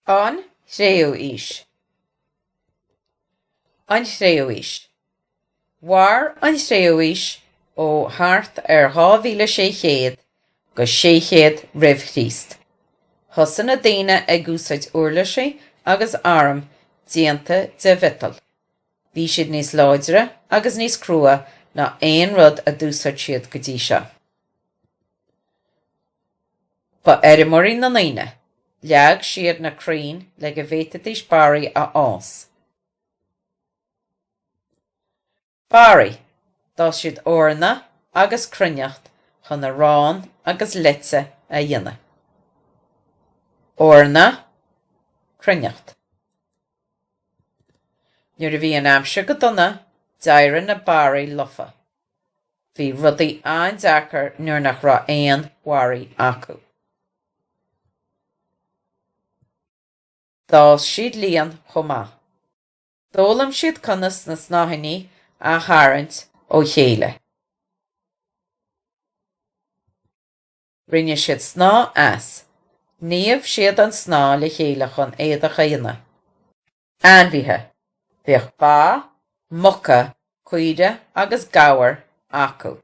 An Réamhrá. An Réamhrá. War an Réamhrá ó thart 2006 go 600 roimh Chríost. Thosaigh na daoine ag úsáid uirlisí agus arm déanta de bhital. Bhí siad níos láidre agus níos crua ná aon rud a dúsáid siad go dtí seo. Ba éirimeoirí na naoine, leag siad na Chréin le go bhféadfaidís Barraí a ás. Barraí, dá siad orna agus cruinneacht chun na rán agus litse a dhéanamh. Orna, cruinneacht. Nuair a bhí an aimse go dona, d'éireann na Barraí lofa. Bhí rudaí an-deacair nuair nach raibh aon Barraí acu. Dás siad líon chomh maith. D'fholaim siad conas na snáithaí a tharraingt ó chéile. Rinne siad sná as. Níomh siad an sná le chéile chun éadach a dhéanamh. Anmhíthe, bheadh baa, mucha, cuide agus gabhar acu.